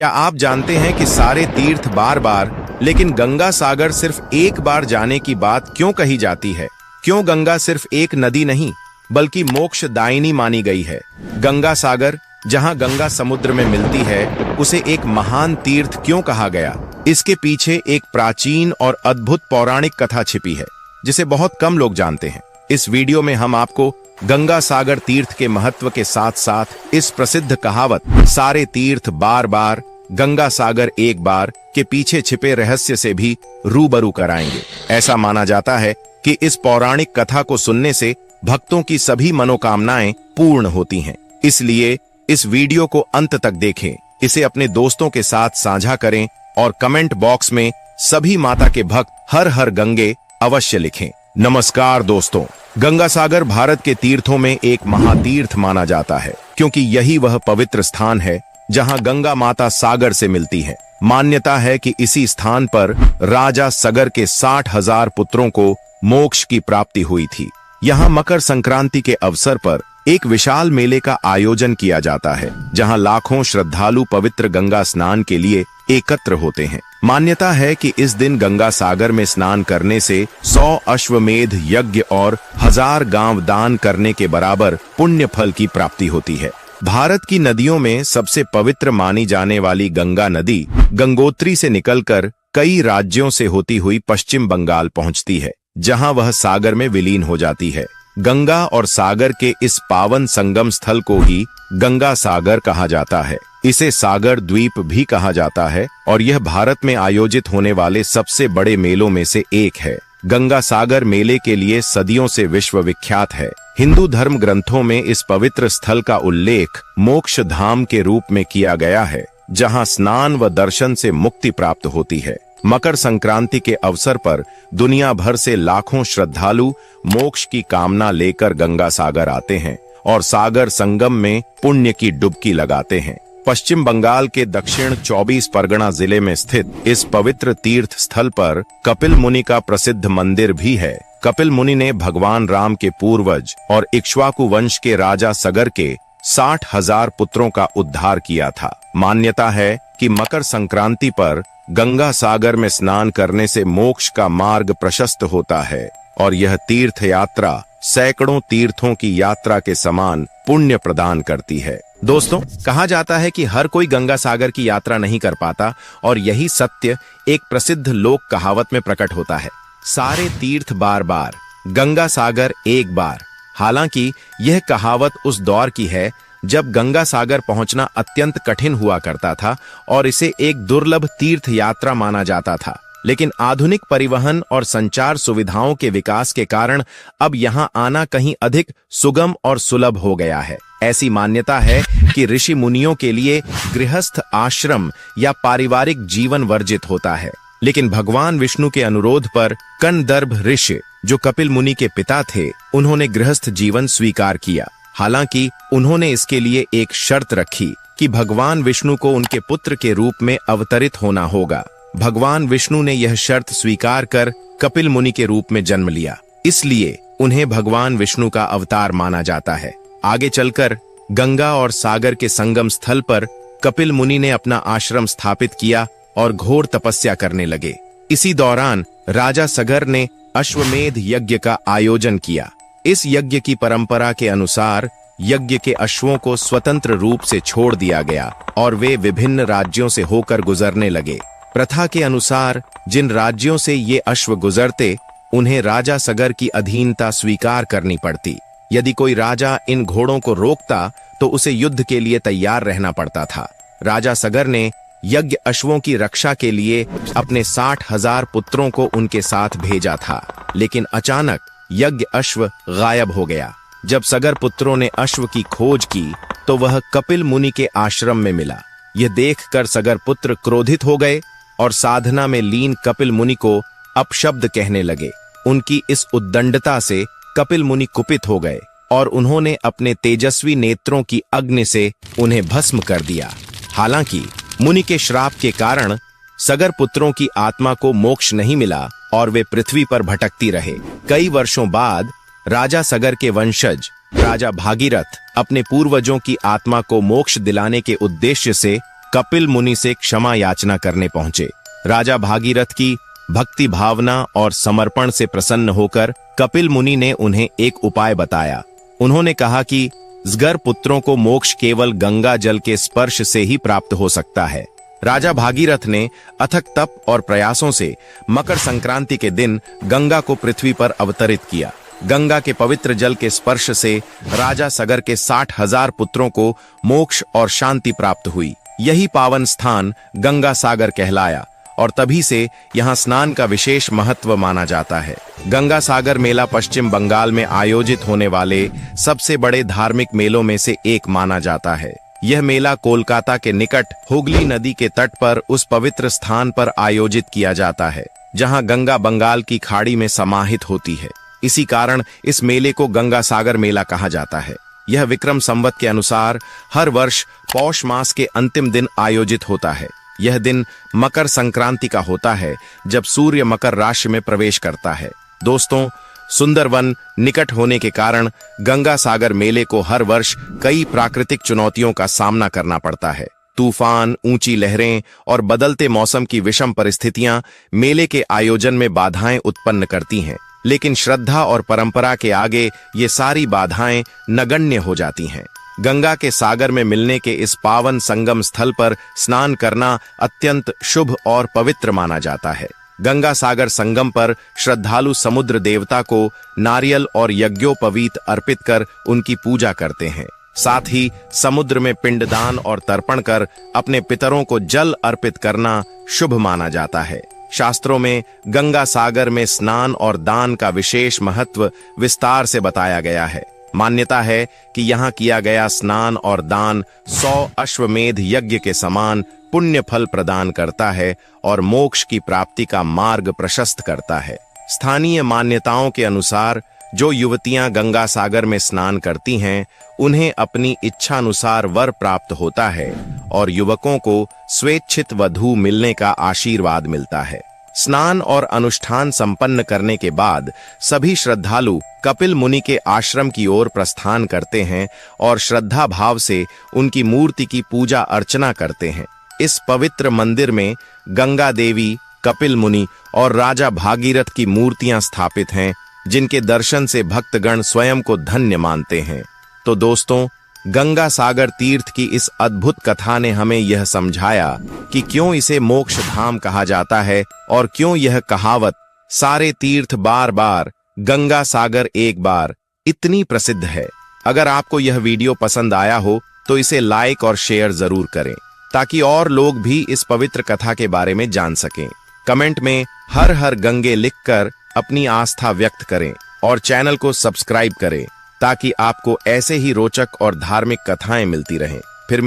क्या आप जानते हैं कि सारे तीर्थ बार बार लेकिन गंगा सागर सिर्फ एक बार जाने की बात क्यों कही जाती है? क्यों गंगा सिर्फ एक नदी नहीं बल्कि मोक्षदायिनी मानी गई है? गंगा सागर, जहां गंगा समुद्र में मिलती है, उसे एक महान तीर्थ क्यों कहा गया? इसके पीछे एक प्राचीन और अद्भुत पौराणिक कथा छिपी है जिसे बहुत कम लोग जानते हैं। इस वीडियो में हम आपको गंगा सागर तीर्थ के महत्व के साथ साथ इस प्रसिद्ध कहावत सारे तीर्थ बार बार गंगा सागर एक बार के पीछे छिपे रहस्य से भी रूबरू कराएंगे। ऐसा माना जाता है कि इस पौराणिक कथा को सुनने से भक्तों की सभी मनोकामनाएं पूर्ण होती हैं। इसलिए इस वीडियो को अंत तक देखें, इसे अपने दोस्तों के साथ साझा करें और कमेंट बॉक्स में सभी माता के भक्त हर हर गंगे अवश्य लिखें। नमस्कार दोस्तों, गंगा सागर भारत के तीर्थों में एक महातीर्थ माना जाता है क्योंकि यही वह पवित्र स्थान है जहां गंगा माता सागर से मिलती है। मान्यता है कि इसी स्थान पर राजा सगर के 60,000 पुत्रों को मोक्ष की प्राप्ति हुई थी। यहां मकर संक्रांति के अवसर पर एक विशाल मेले का आयोजन किया जाता है जहां लाखों श्रद्धालु पवित्र गंगा स्नान के लिए एकत्र होते हैं। मान्यता है कि इस दिन गंगा सागर में स्नान करने से 100 अश्वमेध यज्ञ और 1000 गांव दान करने के बराबर पुण्य फल की प्राप्ति होती है। भारत की नदियों में सबसे पवित्र मानी जाने वाली गंगा नदी गंगोत्री से निकलकर कई राज्यों से होती हुई पश्चिम बंगाल पहुंचती है, जहां वह सागर में विलीन हो जाती है। गंगा और सागर के इस पावन संगम स्थल को ही गंगा सागर कहा जाता है। इसे सागर द्वीप भी कहा जाता है और यह भारत में आयोजित होने वाले सबसे बड़े मेलों में से एक है। गंगा सागर मेले के लिए सदियों से विश्व विख्यात है। हिंदू धर्म ग्रंथों में इस पवित्र स्थल का उल्लेख मोक्ष धाम के रूप में किया गया है, जहां स्नान व दर्शन से मुक्ति प्राप्त होती है। मकर संक्रांति के अवसर पर दुनिया भर से लाखों श्रद्धालु मोक्ष की कामना लेकर गंगा सागर आते हैं और सागर संगम में पुण्य की डुबकी लगाते हैं। पश्चिम बंगाल के दक्षिण 24 परगना जिले में स्थित इस पवित्र तीर्थ स्थल पर कपिल मुनि का प्रसिद्ध मंदिर भी है। कपिल मुनि ने भगवान राम के पूर्वज और इक्ष्वाकु वंश के राजा सगर के 60,000 पुत्रों का उद्धार किया था। मान्यता है कि मकर संक्रांति पर गंगा सागर में स्नान करने से मोक्ष का मार्ग प्रशस्त होता है और यह तीर्थ यात्रा सैकड़ों तीर्थों की यात्रा के समान पुण्य प्रदान करती है। दोस्तों, कहा जाता है कि हर कोई गंगा सागर की यात्रा नहीं कर पाता और यही सत्य एक प्रसिद्ध लोक कहावत में प्रकट होता है, सारे तीर्थ बार बार गंगा सागर एक बार। हालांकि यह कहावत उस दौर की है जब गंगा सागर पहुंचना अत्यंत कठिन हुआ करता था और इसे एक दुर्लभ तीर्थ यात्रा माना जाता था। लेकिन आधुनिक परिवहन और संचार सुविधाओं के विकास के कारण अब यहां आना कहीं अधिक सुगम और सुलभ हो गया है। ऐसी मान्यता है कि ऋषि मुनियों के लिए गृहस्थ आश्रम या पारिवारिक जीवन वर्जित होता है, लेकिन भगवान विष्णु के अनुरोध पर कंदर्भ ऋषि, जो कपिल मुनि के पिता थे, उन्होंने गृहस्थ जीवन स्वीकार किया। हालांकि उन्होंने इसके लिए एक शर्त रखी कि भगवान विष्णु को उनके पुत्र के रूप में अवतरित होना होगा। भगवान विष्णु ने यह शर्त स्वीकार कर कपिल मुनि के रूप में जन्म लिया, इसलिए उन्हें भगवान विष्णु का अवतार माना जाता है। आगे चलकर गंगा और सागर के संगम स्थल पर कपिल मुनि ने अपना आश्रम स्थापित किया और घोर तपस्या करने लगे। इसी दौरान राजा सगर ने अश्वमेध यज्ञ का आयोजन किया। इस यज्ञ की परंपरा के अनुसार यज्ञ के अश्वों को स्वतंत्र रूप से छोड़ दिया गया और वे विभिन्न राज्यों से होकर गुजरने लगे। प्रथा के अनुसार जिन राज्यों से ये अश्व गुजरते, उन्हें राजा सगर की अधीनता स्वीकार करनी पड़ती। यदि कोई राजा इन घोड़ों को रोकता तो उसे युद्ध के लिए तैयार रहना पड़ता था। राजा सगर ने यज्ञ अश्वों की रक्षा के लिए अपने 60,000 पुत्रों को उनके साथ भेजा था, लेकिन अचानक यज्ञ अश्व गायब हो गया। जब सगर पुत्रों ने अश्व की खोज की तो वह कपिल मुनि के आश्रम में मिला। यह देखकर सगर पुत्र क्रोधित हो गए और साधना में लीन कपिल मुनि को अपशब्द कहने लगे। उनकी इस उद्दंडता से कपिल मुनि कुपित हो गए और उन्होंने अपने तेजस्वी नेत्रों की अग्नि से उन्हें भस्म कर दिया। हालांकि मुनि के श्राप के कारण सगर पुत्रों की आत्मा को मोक्ष नहीं मिला और वे पृथ्वी पर भटकती रहे। कई वर्षों बाद राजा सगर के वंशज राजा भागीरथ अपने पूर्वजों की आत्मा को मोक्ष दिलाने के उद्देश्य से कपिल मुनि से क्षमा याचना करने पहुंचे। राजा भागीरथ की भक्ति भावना और समर्पण से प्रसन्न होकर कपिल मुनि ने उन्हें एक उपाय बताया। उन्होंने कहा कि स्गर पुत्रों को मोक्ष केवल गंगा जल के स्पर्श से ही प्राप्त हो सकता है। राजा भागीरथ ने अथक तप और प्रयासों से मकर संक्रांति के दिन गंगा को पृथ्वी पर अवतरित किया। गंगा के पवित्र जल के स्पर्श से राजा सगर के 60,000 पुत्रों को मोक्ष और शांति प्राप्त हुई। यही पावन स्थान गंगा सागर कहलाया और तभी से यहाँ स्नान का विशेष महत्व माना जाता है। गंगा सागर मेला पश्चिम बंगाल में आयोजित होने वाले सबसे बड़े धार्मिक मेलों में से एक माना जाता है। यह मेला कोलकाता के निकट हुगली नदी के तट पर उस पवित्र स्थान पर आयोजित किया जाता है जहां गंगा बंगाल की खाड़ी में समाहित होती है। इसी कारण इस मेले को गंगा सागर मेला कहा जाता है। यह विक्रम संवत के अनुसार हर वर्ष पौष मास के अंतिम दिन आयोजित होता है। यह दिन मकर संक्रांति का होता है जब सूर्य मकर राशि में प्रवेश करता है। दोस्तों, सुंदरवन निकट होने के कारण गंगा सागर मेले को हर वर्ष कई प्राकृतिक चुनौतियों का सामना करना पड़ता है। तूफान, ऊंची लहरें और बदलते मौसम की विषम परिस्थितियां मेले के आयोजन में बाधाएं उत्पन्न करती हैं, लेकिन श्रद्धा और परंपरा के आगे ये सारी बाधाएं नगण्य हो जाती हैं। गंगा के सागर में मिलने के इस पावन संगम स्थल पर स्नान करना अत्यंत शुभ और पवित्र माना जाता है। गंगा सागर संगम पर श्रद्धालु समुद्र देवता को नारियल और यज्ञोपवीत अर्पित कर उनकी पूजा करते हैं। साथ ही समुद्र में पिंडदान और तर्पण कर अपने पितरों को जल अर्पित करना शुभ माना जाता है। शास्त्रों में गंगा सागर में स्नान और दान का विशेष महत्व विस्तार से बताया गया है। मान्यता है कि यहाँ किया गया स्नान और दान 100 अश्वमेध यज्ञ के समान पुण्य फल प्रदान करता है और मोक्ष की प्राप्ति का मार्ग प्रशस्त करता है। स्थानीय मान्यताओं के अनुसार जो युवतियां गंगा सागर में स्नान करती हैं, उन्हें अपनी इच्छानुसार वर प्राप्त होता है और युवकों को स्वेच्छित वधू मिलने का आशीर्वाद मिलता है। स्नान और अनुष्ठान संपन्न करने के बाद सभी श्रद्धालु कपिल मुनि के आश्रम की ओर प्रस्थान करते हैं और श्रद्धा भाव से उनकी मूर्ति की पूजा अर्चना करते हैं। इस पवित्र मंदिर में गंगा देवी, कपिल मुनि और राजा भागीरथ की मूर्तियां स्थापित हैं, जिनके दर्शन से भक्तगण स्वयं को धन्य मानते हैं। तो दोस्तों, गंगा सागर तीर्थ की इस अद्भुत कथा ने हमें यह समझाया कि क्यों इसे मोक्ष धाम कहा जाता है और क्यों यह कहावत सारे तीर्थ बार बार, गंगा सागर एक बार इतनी प्रसिद्ध है। अगर आपको यह वीडियो पसंद आया हो तो इसे लाइक और शेयर जरूर करें ताकि और लोग भी इस पवित्र कथा के बारे में जान सकें। कमेंट में हर हर गंगे लिखकर अपनी आस्था व्यक्त करें और चैनल को सब्सक्राइब करें ताकि आपको ऐसे ही रोचक और धार्मिक कथाएं मिलती रहें।